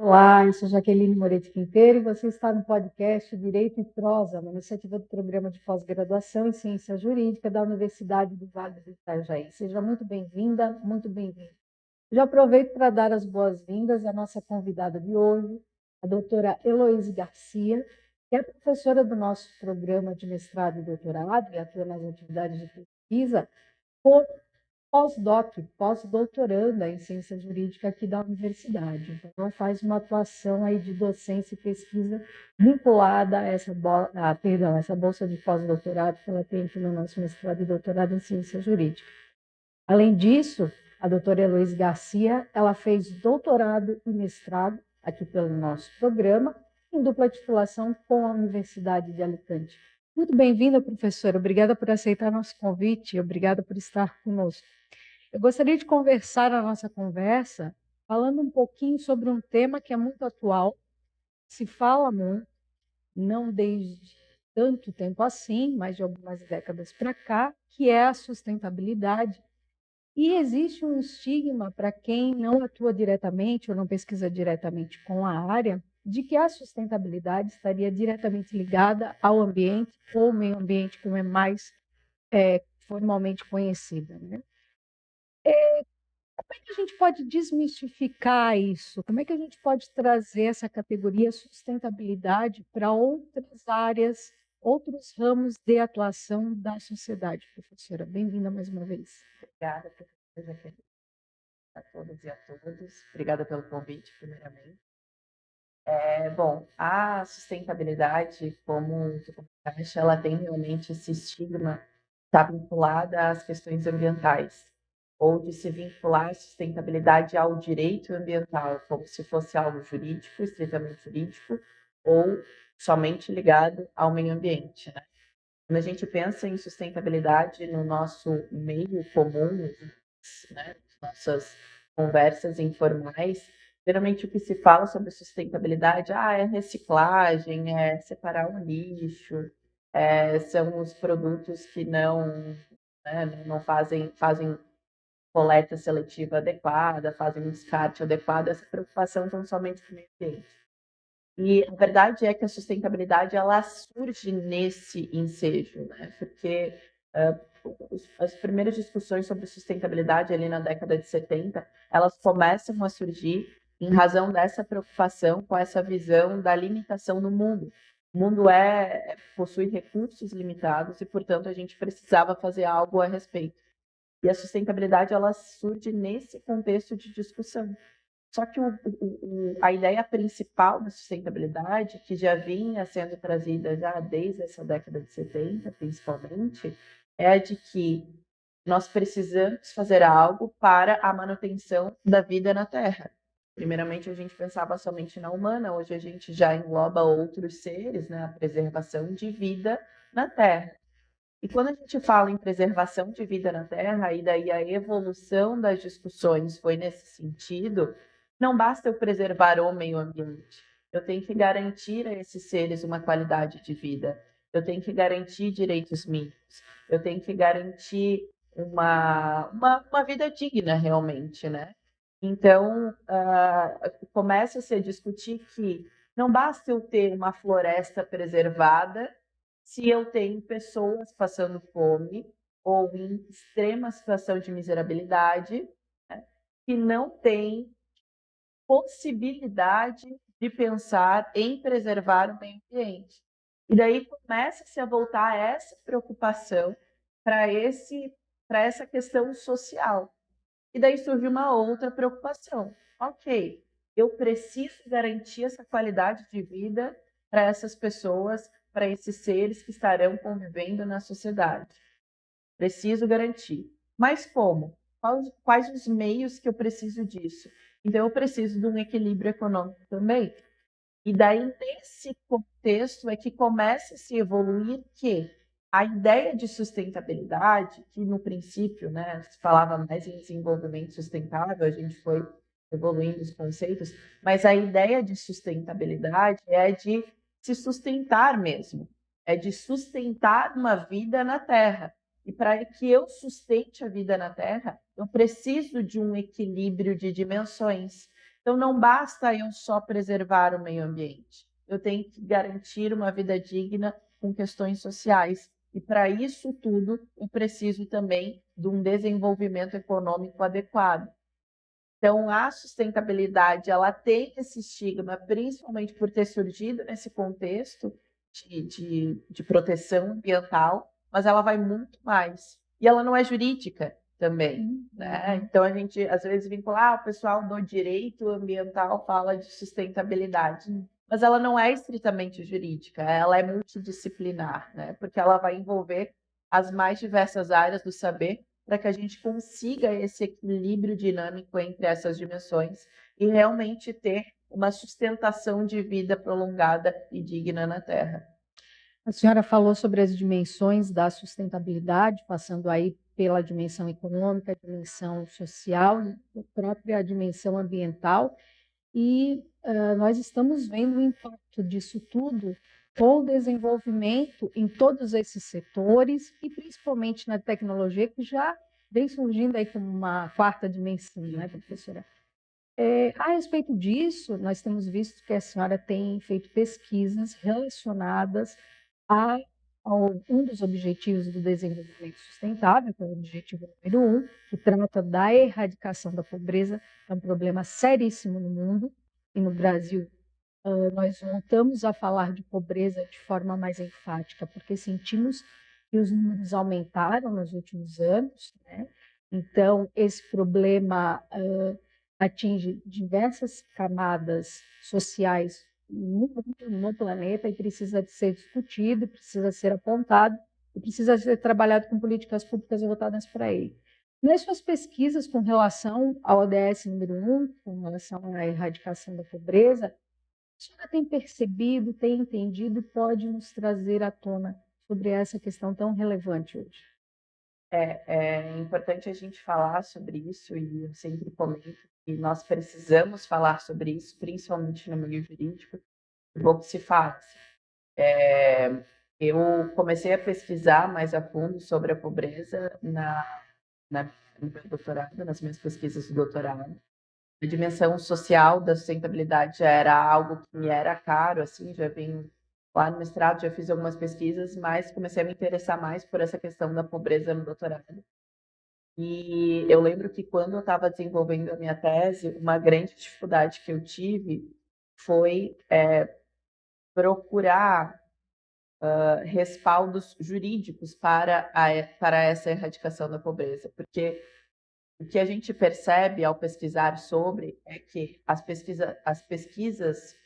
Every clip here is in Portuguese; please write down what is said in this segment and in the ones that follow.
Olá, eu sou Jaqueline Moretti Quinteiro e você está no podcast Direito e Prosa, uma iniciativa do Programa de Pós-Graduação em Ciência Jurídica da Universidade do Vale do Itajaí. Seja muito bem-vinda, muito bem-vindo. Já aproveito para dar as boas-vindas à nossa convidada de hoje, a doutora Heloíse Garcia, que é professora do nosso programa de mestrado e doutorado e atua nas atividades de pesquisa como pós-doutoranda em ciência jurídica aqui da universidade. Então, ela faz uma atuação aí de docência e pesquisa vinculada a essa bolsa de pós-doutorado que ela tem aqui no nosso mestrado e doutorado em ciência jurídica. Além disso, a doutora Heloíse Garcia, ela fez doutorado e mestrado aqui pelo nosso programa, em dupla titulação com a Universidade de Alicante. Muito bem-vinda, professora. Obrigada por aceitar nosso convite, obrigada por estar conosco. Eu gostaria de conversar a nossa conversa falando um pouquinho sobre um tema que é muito atual, se fala muito, não desde tanto tempo assim, mas de algumas décadas para cá, que é a sustentabilidade. E existe um estigma para quem não atua diretamente ou não pesquisa diretamente com a área, de que a sustentabilidade estaria diretamente ligada ao ambiente ou meio ambiente, como é mais formalmente conhecida, né? Como é que a gente pode desmistificar isso? Como é que a gente pode trazer essa categoria sustentabilidade para outras áreas, outros ramos de atuação da sociedade, professora? Bem-vinda mais uma vez. Obrigada, professora Jaqueline, a todas e a todos. Obrigada pelo convite, primeiramente. Bom, a sustentabilidade, como tu comentaste, ela tem realmente esse estigma, está vinculada às questões ambientais, ou de se vincular a sustentabilidade ao direito ambiental, como se fosse algo jurídico, estritamente jurídico, ou somente ligado ao meio ambiente, né? Quando a gente pensa em sustentabilidade no nosso meio comum, né, nossas conversas informais, geralmente o que se fala sobre sustentabilidade é reciclagem, é separar o lixo, são os produtos que não fazem coleta seletiva adequada, fazem um descarte adequado, essa preocupação tão somente com o meio ambiente. E a verdade é que a sustentabilidade ela surge nesse ensejo, né? Porque as primeiras discussões sobre sustentabilidade ali na década de 70, elas começam a surgir em razão dessa preocupação com essa visão da limitação no mundo. O mundo possui recursos limitados e, portanto, a gente precisava fazer algo a respeito. E a sustentabilidade ela surge nesse contexto de discussão. Só que a ideia principal da sustentabilidade, que já vinha sendo trazida já desde essa década de 70, principalmente, é a de que nós precisamos fazer algo para a manutenção da vida na Terra. Primeiramente, a gente pensava somente na humana, hoje a gente já engloba outros seres, né? A preservação de vida na Terra. E quando a gente fala em preservação de vida na Terra, e daí a evolução das discussões foi nesse sentido, não basta eu preservar o meio ambiente. Eu tenho que garantir a esses seres uma qualidade de vida. Eu tenho que garantir direitos mínimos. Eu tenho que garantir uma vida digna, realmente, né? Então, começa-se a discutir que não basta eu ter uma floresta preservada se eu tenho pessoas passando fome ou em extrema situação de miserabilidade, né, que não têm possibilidade de pensar em preservar o meio ambiente. E daí começa-se a voltar essa preocupação para essa questão social. E daí surge uma outra preocupação. Ok, eu preciso garantir essa qualidade de vida para essas pessoas, para esses seres que estarão convivendo na sociedade. Preciso garantir. Mas como? Quais os meios que eu preciso disso? Então, eu preciso de um equilíbrio econômico também. E daí, nesse contexto, é que começa a se evoluir que a ideia de sustentabilidade, que no princípio, né, se falava mais em desenvolvimento sustentável, a gente foi evoluindo os conceitos, mas a ideia de sustentabilidade é de se sustentar mesmo, é de sustentar uma vida na Terra. E para que eu sustente a vida na Terra, eu preciso de um equilíbrio de dimensões. Então, não basta eu só preservar o meio ambiente. Eu tenho que garantir uma vida digna com questões sociais. E para isso tudo, eu preciso também de um desenvolvimento econômico adequado. Então, a sustentabilidade, ela tem esse estigma, principalmente por ter surgido nesse contexto de proteção ambiental, mas ela vai muito mais. E ela não é jurídica também, né? Então, a gente, às vezes, vincula, o pessoal do direito ambiental fala de sustentabilidade, mas ela não é estritamente jurídica, ela é multidisciplinar, né? Porque ela vai envolver as mais diversas áreas do saber, para que a gente consiga esse equilíbrio dinâmico entre essas dimensões e realmente ter uma sustentação de vida prolongada e digna na Terra. A senhora falou sobre as dimensões da sustentabilidade, passando aí pela dimensão econômica, a dimensão social, a própria dimensão ambiental, e nós estamos vendo o impacto disso tudo com o desenvolvimento em todos esses setores e principalmente na tecnologia, que já vem surgindo aí como uma quarta dimensão, né, professora? A respeito disso, nós temos visto que a senhora tem feito pesquisas relacionadas a um dos objetivos do desenvolvimento sustentável, que é o objetivo número 1, que trata da erradicação da pobreza, que é um problema seríssimo no mundo, e no Brasil nós voltamos a falar de pobreza de forma mais enfática, porque sentimos que os números aumentaram nos últimos anos, né? Então, esse problema atinge diversas camadas sociais no planeta e precisa de ser discutido, precisa ser apontado e precisa ser trabalhado com políticas públicas voltadas para ele. Nas suas pesquisas com relação ao ODS número 1, com relação à erradicação da pobreza, a senhora tem percebido, tem entendido e pode nos trazer à tona sobre essa questão tão relevante hoje? É importante a gente falar sobre isso, e eu sempre comento que nós precisamos falar sobre isso, principalmente no meio jurídico, pouco se fala. Eu comecei a pesquisar mais a fundo sobre a pobreza no meu doutorado, nas minhas pesquisas de doutorado. A dimensão social da sustentabilidade já era algo que me era caro, assim, já vim lá no mestrado, já fiz algumas pesquisas, mas comecei a me interessar mais por essa questão da pobreza no doutorado. E eu lembro que quando eu estava desenvolvendo a minha tese, uma grande dificuldade que eu tive foi procurar respaldos jurídicos para essa erradicação da pobreza, porque o que a gente percebe ao pesquisar sobre é que as pesquisas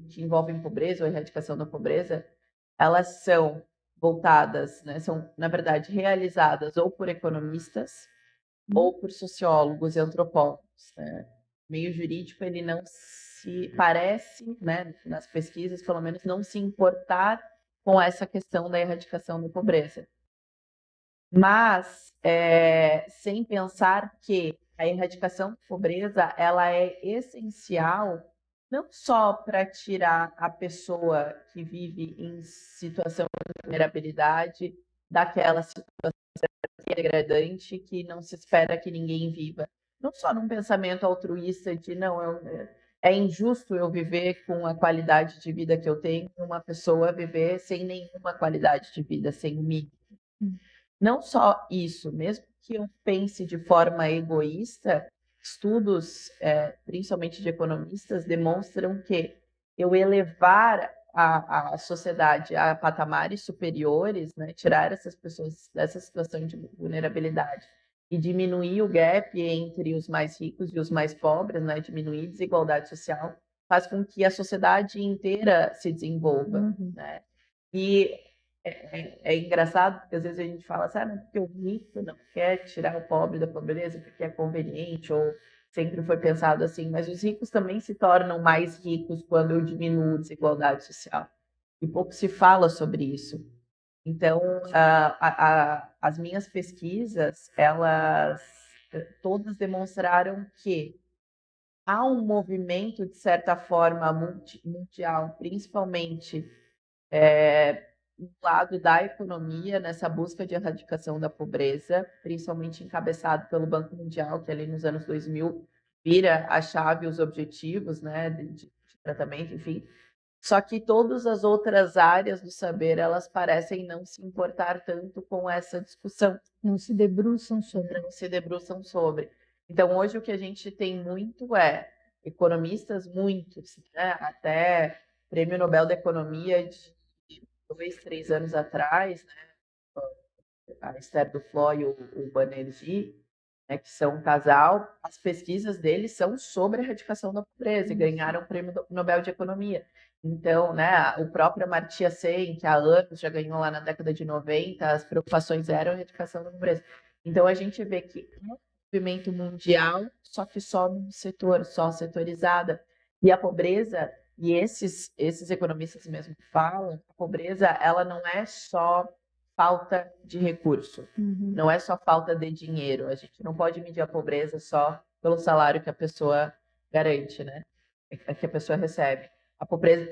que envolvem pobreza ou erradicação da pobreza, elas são voltadas, né, são, na verdade, realizadas ou por economistas ou por sociólogos e antropólogos, né? O meio jurídico, ele não se parece, né, nas pesquisas, pelo menos, não se importar com essa questão da erradicação da pobreza. Mas, sem pensar que a erradicação da pobreza, ela é essencial não só para tirar a pessoa que vive em situação de vulnerabilidade daquela situação degradante que não se espera que ninguém viva. Não só num pensamento altruísta de não, é injusto eu viver com a qualidade de vida que eu tenho, uma pessoa viver sem nenhuma qualidade de vida, sem o mínimo. Não só isso, mesmo que eu pense de forma egoísta, estudos, principalmente de economistas, demonstram que eu elevar a sociedade a patamares superiores, né, tirar essas pessoas dessa situação de vulnerabilidade e diminuir o gap entre os mais ricos e os mais pobres, né, diminuir a desigualdade social, faz com que a sociedade inteira se desenvolva, né? E é engraçado, porque às vezes a gente fala assim, não, porque o rico não quer tirar o pobre da pobreza porque é conveniente, ou sempre foi pensado assim, mas os ricos também se tornam mais ricos quando eu diminuo a desigualdade social. E pouco se fala sobre isso. Então, as minhas pesquisas, elas todas demonstraram que há um movimento, de certa forma, mundial, principalmente do lado da economia, nessa busca de erradicação da pobreza, principalmente encabeçado pelo Banco Mundial, que ali nos anos 2000 vira a chave, os objetivos, né, de tratamento, enfim. Só que todas as outras áreas do saber, elas parecem não se importar tanto com essa discussão. Não se debruçam sobre. Não se debruçam sobre. Então, hoje o que a gente tem muito é economistas, muitos, né? Até Prêmio Nobel da Economia de 2, 3 anos atrás, né? A Esther Duflo e o Banerjee, né, que são um casal, as pesquisas deles são sobre a erradicação da pobreza e ganharam o Prêmio Nobel de Economia. Então, né, o próprio Amartya Sen, que há anos já ganhou lá na década de 90, as preocupações eram a erradicação da pobreza. Então, a gente vê que é um movimento mundial, só que só num setor, só setorizada. E a pobreza, e esses economistas mesmo falam, a pobreza, ela não é só falta de recurso. Não é só falta de dinheiro. A gente não pode medir a pobreza só pelo salário que a pessoa garante, né? Que a pessoa recebe. A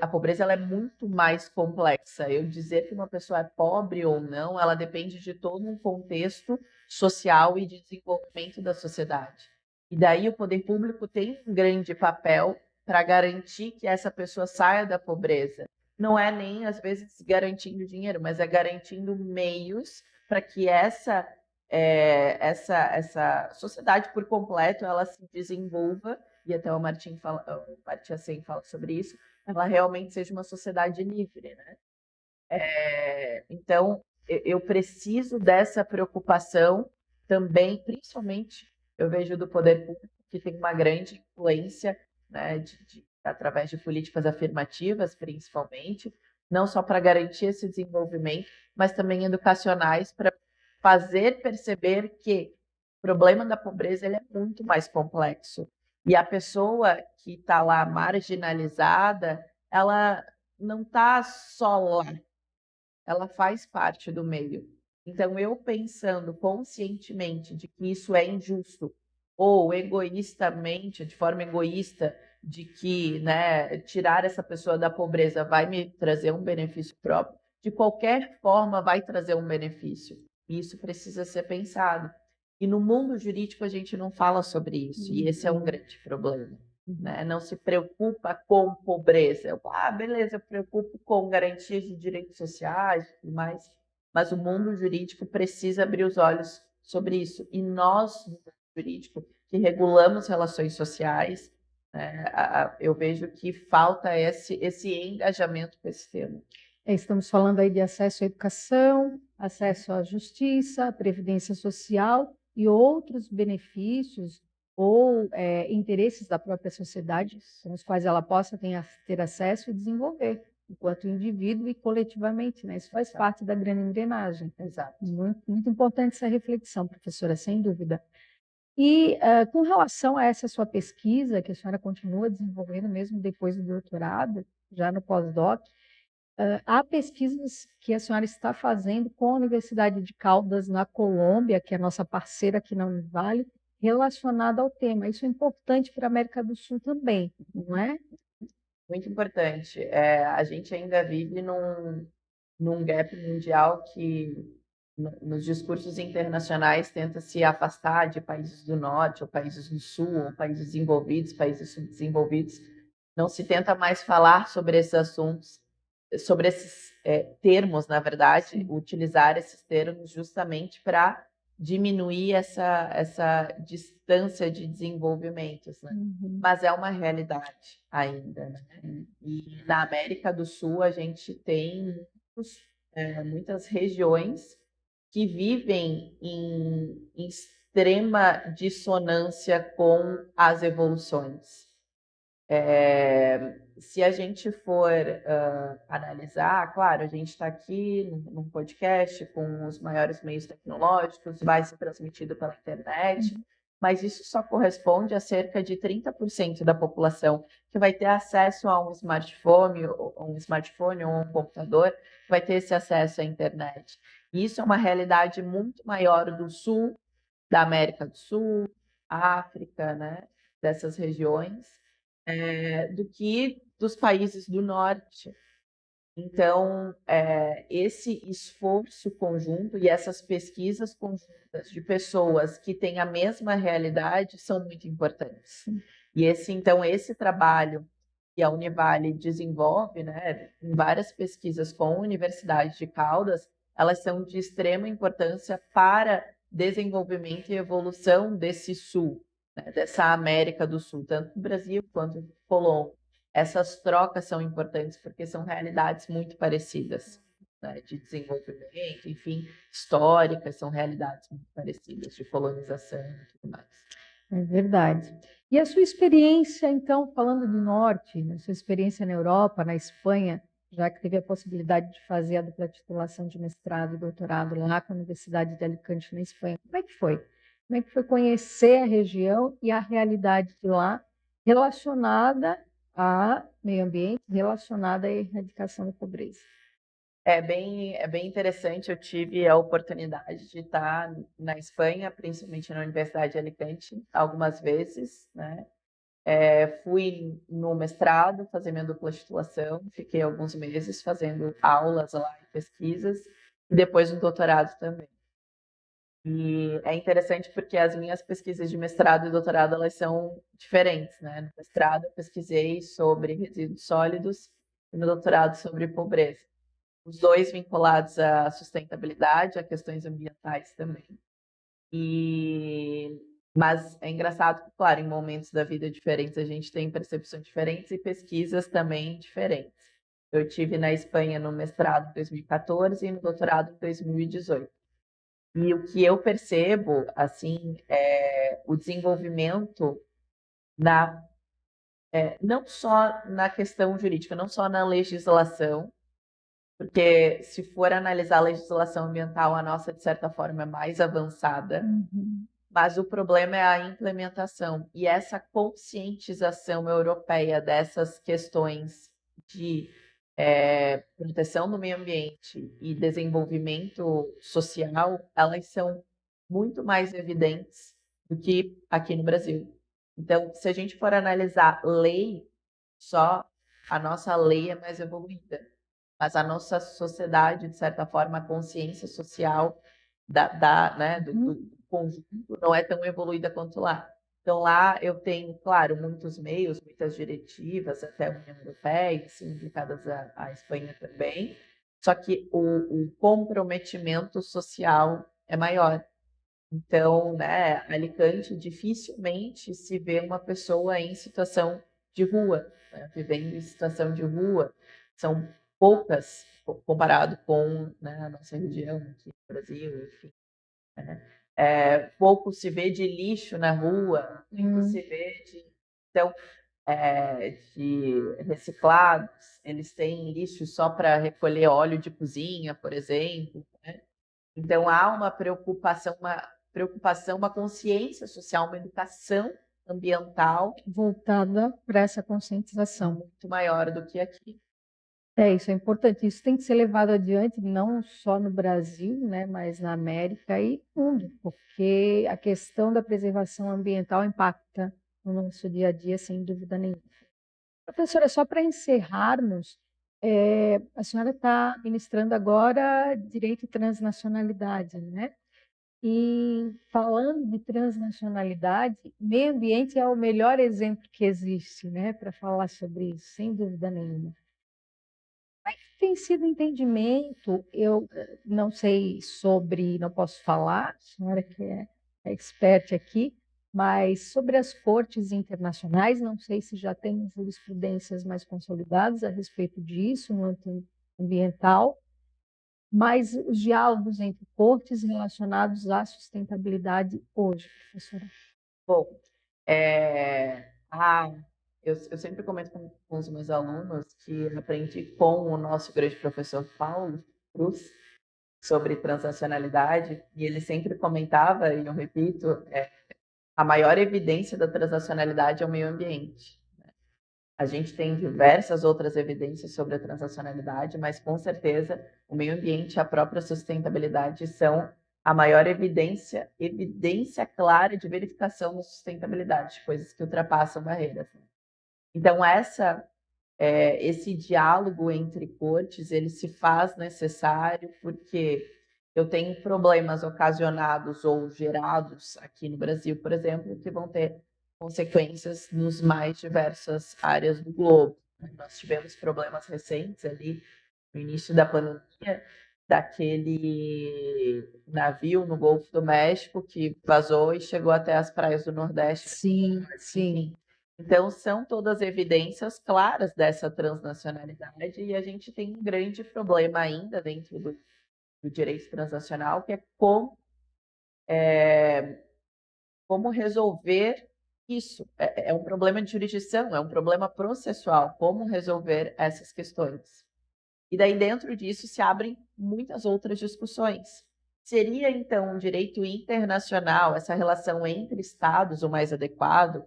pobreza ela é muito mais complexa. Eu dizer que uma pessoa é pobre ou não, ela depende de todo um contexto social e de desenvolvimento da sociedade. E daí o poder público tem um grande papel para garantir que essa pessoa saia da pobreza. Não é nem, às vezes, garantindo dinheiro, mas é garantindo meios para que essa sociedade por completo ela se desenvolva, e até o Amartya Sen fala sobre isso, ela realmente seja uma sociedade livre, né? Então, eu preciso dessa preocupação também, principalmente, eu vejo do poder público, que tem uma grande influência, né, através de políticas afirmativas, principalmente, não só para garantir esse desenvolvimento, mas também educacionais para fazer perceber que o problema da pobreza ele é muito mais complexo. E a pessoa que está lá marginalizada, ela não está só lá, ela faz parte do meio. Então, eu pensando conscientemente de que isso é injusto, ou egoístamente, de forma egoísta, de que, né, tirar essa pessoa da pobreza vai me trazer um benefício próprio, de qualquer forma vai trazer um benefício. E isso precisa ser pensado. E no mundo jurídico a gente não fala sobre isso, e esse é um grande problema. Né? Não se preocupa com pobreza. Beleza, eu preocupo com garantias de direitos sociais e tudo mais, mas o mundo jurídico precisa abrir os olhos sobre isso. E nós, no mundo jurídico, que regulamos relações sociais, né, eu vejo que falta esse engajamento com esse tema. Estamos falando aí de acesso à educação, acesso à justiça, à previdência social e outros benefícios ou interesses da própria sociedade, com os quais ela possa ter acesso e desenvolver, enquanto indivíduo e coletivamente, né? Isso faz parte da grande engrenagem. Exato. Muito, muito importante essa reflexão, professora, sem dúvida. E com relação a essa sua pesquisa, que a senhora continua desenvolvendo mesmo depois do doutorado, já no pós-doc, há pesquisas que a senhora está fazendo com a Universidade de Caldas, na Colômbia, que é nossa parceira aqui na Univale, relacionada ao tema. Isso é importante para a América do Sul também, não é? Muito importante. A gente ainda vive num gap mundial que, nos discursos internacionais, tenta se afastar de países do norte, ou países do sul, ou países desenvolvidos, países subdesenvolvidos. Não se tenta mais falar sobre esses assuntos, sobre esses termos, na verdade, utilizar esses termos justamente para diminuir essa distância de desenvolvimentos, né? Mas é uma realidade ainda, né? E na América do Sul a gente tem muitas regiões que vivem em extrema dissonância com as evoluções. Se a gente for analisar, claro, a gente está aqui num podcast com os maiores meios tecnológicos, vai ser transmitido pela internet, mas isso só corresponde a cerca de 30% da população que vai ter acesso a um smartphone ou um computador, vai ter esse acesso à internet. E isso é uma realidade muito maior do sul, da América do Sul, África, né, dessas regiões, do que dos países do norte. Então, esse esforço conjunto e essas pesquisas conjuntas de pessoas que têm a mesma realidade são muito importantes. E esse trabalho que a Univale desenvolve, né, em várias pesquisas com a Universidade de Caldas, elas são de extrema importância para desenvolvimento e evolução desse Sul, né, dessa América do Sul, tanto no Brasil quanto na Colômbia. Essas trocas são importantes porque são realidades muito parecidas, né, de desenvolvimento, enfim, históricas, são realidades muito parecidas, de colonização e tudo mais. É verdade. E a sua experiência, então, falando do norte, né, sua experiência na Europa, na Espanha, já que teve a possibilidade de fazer a dupla titulação de mestrado e doutorado lá com a Universidade de Alicante, na Espanha, como é que foi? Como é que foi conhecer a região e a realidade de lá relacionada a meio ambiente, relacionada à erradicação da pobreza? É bem interessante. Eu tive a oportunidade de estar na Espanha, principalmente na Universidade de Alicante, algumas vezes, né? Fui no mestrado fazer minha dupla titulação, fiquei alguns meses fazendo aulas lá e pesquisas, e depois no doutorado também. E é interessante porque as minhas pesquisas de mestrado e doutorado elas são diferentes, né? No mestrado eu pesquisei sobre resíduos sólidos e no doutorado sobre pobreza. Os dois vinculados à sustentabilidade, a questões ambientais também. Mas é engraçado que, claro, em momentos da vida diferentes a gente tem percepções diferentes e pesquisas também diferentes. Eu tive na Espanha no mestrado em 2014 e no doutorado em 2018. E o que eu percebo, assim, é o desenvolvimento não só na questão jurídica, não só na legislação, porque se for analisar a legislação ambiental, a nossa, de certa forma, é mais avançada, mas o problema é a implementação e essa conscientização europeia dessas questões de proteção do meio ambiente e desenvolvimento social, elas são muito mais evidentes do que aqui no Brasil. Então, se a gente for analisar lei, só a nossa lei é mais evoluída, mas a nossa sociedade, de certa forma, a consciência social né, do conjunto não é tão evoluída quanto lá. Então, lá eu tenho, claro, muitos meios, muitas diretivas, até a União Europeia, assim, implicadas à Espanha também, só que o comprometimento social é maior. Então, né, Alicante dificilmente se vê uma pessoa em situação de rua, né, vivendo em situação de rua. São poucas comparado com, né, a nossa região aqui no Brasil, enfim. Né? Pouco se vê de lixo na rua, pouco se vê de, então, de reciclados. Eles têm lixo só para recolher óleo de cozinha, por exemplo. Né? Então, há uma preocupação, uma consciência social, uma educação ambiental Voltada para essa conscientização. muito maior do que aqui. Isso é importante. Isso tem que ser levado adiante não só no Brasil, né, mas na América e no mundo, porque a questão da preservação ambiental impacta no nosso dia a dia, sem dúvida nenhuma. Professora, só para encerrarmos, a senhora está ministrando agora direito e transnacionalidade, né? E falando de transnacionalidade, meio ambiente é o melhor exemplo que existe, né, para falar sobre isso, sem dúvida nenhuma. Mas tem sido o entendimento, eu não sei sobre, não posso falar, a senhora que é expert aqui, mas sobre as cortes internacionais, não sei se já tem jurisprudências mais consolidadas a respeito disso, no âmbito ambiental, mas os diálogos entre cortes relacionados à sustentabilidade hoje, professora. Bom, é, a, eu sempre comento com os meus alunos que eu aprendi com o nosso grande professor Paulo Cruz sobre transnacionalidade, e ele sempre comentava, e eu repito, a maior evidência da transnacionalidade é o meio ambiente. A gente tem diversas outras evidências sobre a transacionalidade, mas com certeza o meio ambiente e a própria sustentabilidade são a maior evidência clara de verificação da sustentabilidade, coisas que ultrapassam barreiras. Então, essa esse diálogo entre cortes, ele se faz necessário porque eu tenho problemas ocasionados ou gerados aqui no Brasil, por exemplo, que vão ter consequências nos mais diversas áreas do globo. Nós tivemos problemas recentes ali no início da pandemia, daquele navio no Golfo do México que vazou e chegou até as praias do Nordeste. Sim, sim. Então, são todas evidências claras dessa transnacionalidade e a gente tem um grande problema ainda dentro do direito transnacional, que é como resolver isso. É um problema de jurisdição, é um problema processual, como resolver essas questões. E daí, dentro disso, se abrem muitas outras discussões. Seria, então, um direito internacional, essa relação entre Estados, o mais adequado?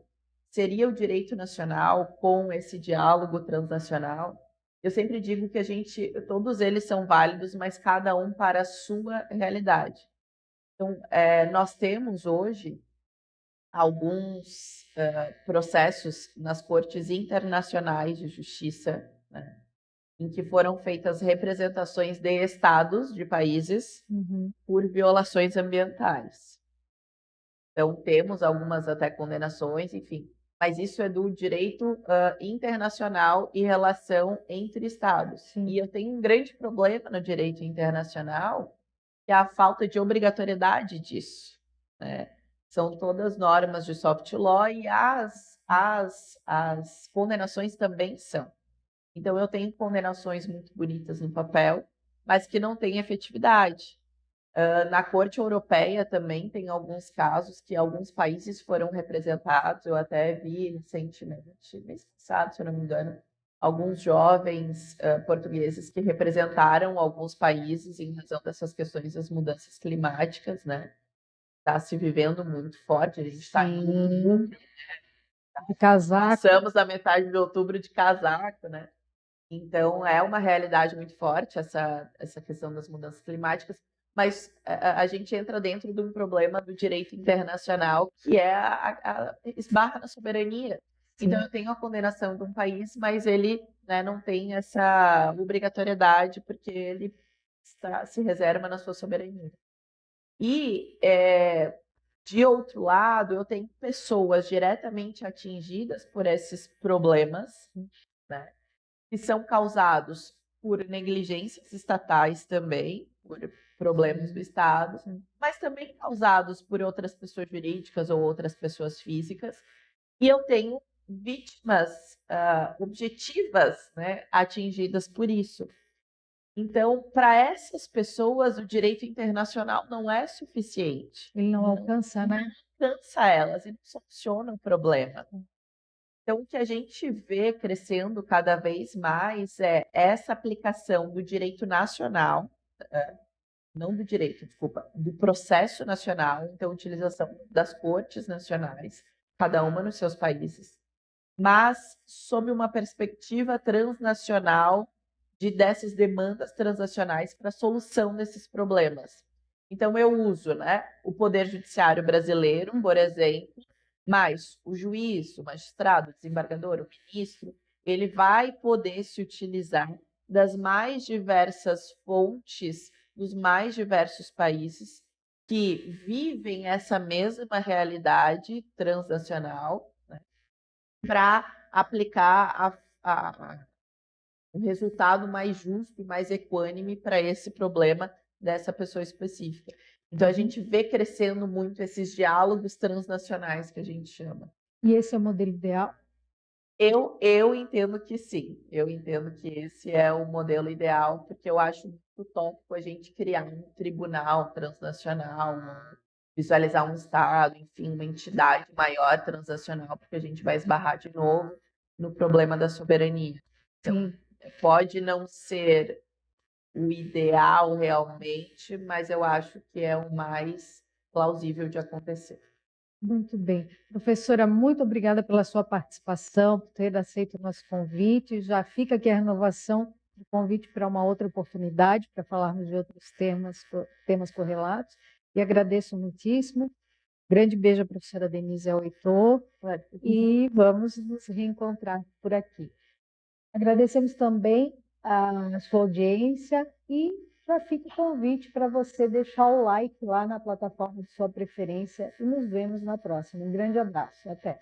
Seria o direito nacional com esse diálogo transnacional? Eu sempre digo que todos eles são válidos, mas cada um para a sua realidade. Então, nós temos hoje alguns processos nas cortes internacionais de justiça, né, em que foram feitas representações de estados, de países, por violações ambientais. Então, temos algumas até condenações, enfim. Mas isso é do direito internacional e relação entre estados. Sim. E eu tenho um grande problema no direito internacional, que é a falta de obrigatoriedade disso, né? São todas normas de soft law e as condenações também são. Então, eu tenho condenações muito bonitas no papel, mas que não têm efetividade. Na Corte Europeia também tem alguns casos que alguns países foram representados. Eu até vi recentemente, mês passado, se eu não me engano, alguns jovens portugueses que representaram alguns países em razão dessas questões das mudanças climáticas, né? Está se vivendo muito forte, a gente está de casaco. Passamos da metade de outubro de casaco, né? Então, é uma realidade muito forte essa questão das mudanças climáticas, mas a gente entra dentro de um problema do direito internacional, que é esbarra na soberania. Sim. Então, eu tenho a condenação de um país, mas ele, né, não tem essa obrigatoriedade, porque ele se reserva na sua soberania. E, de outro lado, eu tenho pessoas diretamente atingidas por esses problemas, né, que são causados por negligências estatais também, por problemas do Estado, mas também causados por outras pessoas jurídicas ou outras pessoas físicas. E eu tenho vítimas objetivas, né, atingidas por isso. Então, para essas pessoas, o direito internacional não é suficiente. Ele não alcança, né? Não alcança elas e não soluciona o problema. Então, o que a gente vê crescendo cada vez mais é essa aplicação do direito nacional, não do direito, desculpa, do processo nacional, então, utilização das cortes nacionais, cada uma nos seus países, mas sob uma perspectiva transnacional dessas demandas transnacionais para a solução desses problemas. Então, eu uso, né, o Poder Judiciário brasileiro, por exemplo, mas o juiz, o magistrado, o desembargador, o ministro, ele vai poder se utilizar das mais diversas fontes dos mais diversos países que vivem essa mesma realidade transnacional, né, para aplicar um resultado mais justo e mais equânime para esse problema dessa pessoa específica. Então, a gente vê crescendo muito esses diálogos transnacionais que a gente chama. E esse é o modelo ideal? Eu entendo que sim. Eu entendo que esse é o modelo ideal, porque eu acho muito utópico a gente criar um tribunal transnacional, visualizar um Estado, enfim, uma entidade maior transnacional, porque a gente vai esbarrar de novo no problema da soberania. Então, pode não ser o ideal realmente, mas eu acho que é o mais plausível de acontecer. Muito bem. Professora, muito obrigada pela sua participação, por ter aceito o nosso convite. Já fica aqui a renovação do convite para uma outra oportunidade, para falarmos de outros temas correlatos. E agradeço muitíssimo. Grande beijo à professora Denise e ao Heitor. E vamos nos reencontrar por aqui. Agradecemos também a sua audiência e já fica o convite para você deixar o like lá na plataforma de sua preferência e nos vemos na próxima. Um grande abraço. Até!